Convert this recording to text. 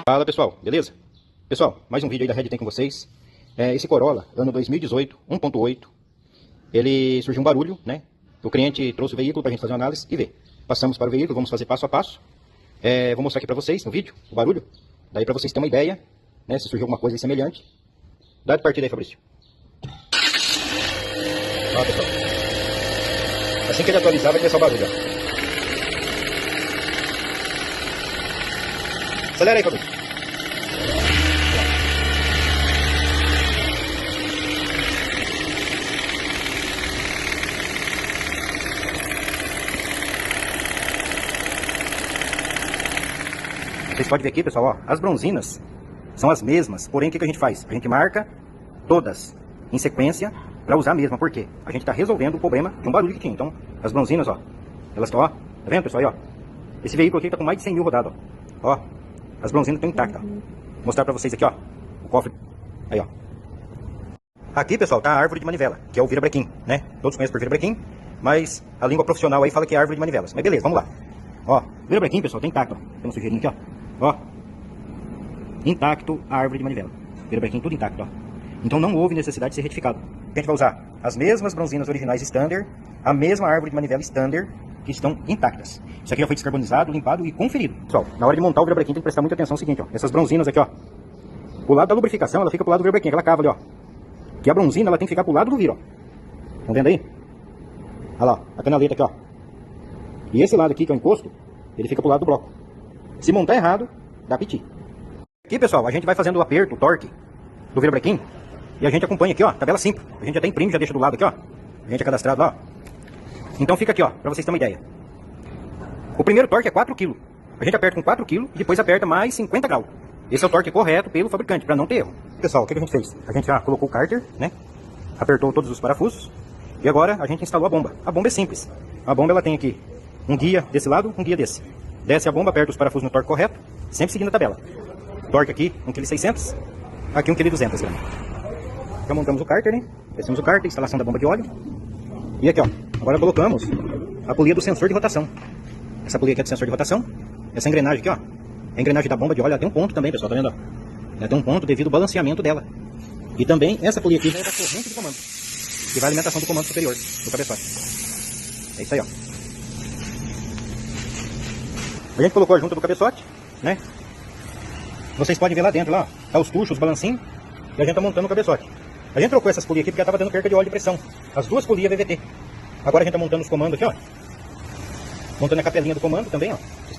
Fala pessoal, beleza? Pessoal, mais um vídeo aí da Red tem com vocês. Esse Corolla, ano 2018, 1.8, ele surgiu um barulho, né? O cliente trouxe o veículo pra gente fazer uma análise e ver. Passamos para o veículo, vamos fazer passo a passo. Vou mostrar aqui pra vocês no vídeo, o barulho. Daí pra vocês terem uma ideia, né? Se surgiu alguma coisa semelhante. Dá de partida aí, Fabrício. Ó, pessoal. Assim que ele atualizar, vai começar o barulho, ó. Acelera aí, Fabrício. Vocês podem ver aqui, pessoal, ó, as bronzinas são as mesmas, porém o que a gente faz? A gente marca todas em sequência para usar a mesma, por quê? A gente está resolvendo o problema de um barulho que tinha. Então, as bronzinas, ó, elas estão, ó, tá vendo, pessoal, aí, ó, esse veículo aqui está com mais de 100 mil rodados, ó, as bronzinas estão intactas, ó. Vou mostrar para vocês aqui, ó, o cofre, aí, ó. Aqui, pessoal, tá a árvore de manivela, que é o virabrequim, né? Todos conhecem por virabrequim, mas a língua profissional aí fala que é árvore de manivelas. Mas beleza, vamos lá. Ó, virabrequim, pessoal, tá intacto, ó. Tem um sujeirinho aqui, ó. Ó, intacto a árvore de manivela. Virabrequim tudo intacto, ó. Então não houve necessidade de ser retificado. A gente vai usar as mesmas bronzinas originais standard, a mesma árvore de manivela standard, que estão intactas. Isso aqui já foi descarbonizado, limpado e conferido. Pessoal, na hora de montar o virabrequim tem que prestar muita atenção no seguinte, ó. Essas bronzinas aqui, ó. O lado da lubrificação, ela fica pro lado do virabrequim, aquela cava ali, ó. Que a bronzina, ela tem que ficar pro lado do viro, ó. Estão vendo aí? Olha lá, a canaleta aqui, ó. E esse lado aqui, que é o encosto, ele fica pro lado do bloco. Se montar errado, dá piti. Aqui, pessoal, a gente vai fazendo o aperto, o torque do virabrequim. E a gente acompanha aqui, ó, tabela simples. A gente até imprime, já deixa do lado aqui, ó. A gente é cadastrado lá, ó. Então fica aqui, ó, pra vocês terem uma ideia. O primeiro torque é 4 kg. A gente aperta com 4 kg e depois aperta mais 50 graus. Esse é o torque correto pelo fabricante, pra não ter erro. Pessoal, o que a gente fez? A gente já colocou o cárter, né? Apertou todos os parafusos. E agora a gente instalou a bomba. A bomba é simples. A bomba, ela tem aqui um guia desse lado, um guia desse. Desce a bomba, aperta os parafusos no torque correto, sempre seguindo a tabela. Torque aqui, 1,6 kg, aqui 1,2 kg. Já montamos o cárter, né? Descemos o cárter, instalação da bomba de óleo. E aqui, ó, agora colocamos a polia do sensor de rotação. Essa polia aqui é do sensor de rotação. Essa engrenagem aqui, ó, a engrenagem da bomba de óleo, ela tem um ponto também, pessoal, tá vendo, ó? Ela tem um ponto devido ao balanceamento dela. E também essa polia aqui é da corrente de comando, que vai a alimentação do comando superior, do cabeçote. É isso aí, ó. A gente colocou a junta do cabeçote, né? Vocês podem ver lá dentro, lá, ó, tá os tuchos, os balancinhos, e a gente tá montando o cabeçote. A gente trocou essas polias aqui porque ela tava dando perca de óleo de pressão. As duas polias VVT. Agora a gente tá montando os comandos aqui, ó. Montando a capelinha do comando também, ó.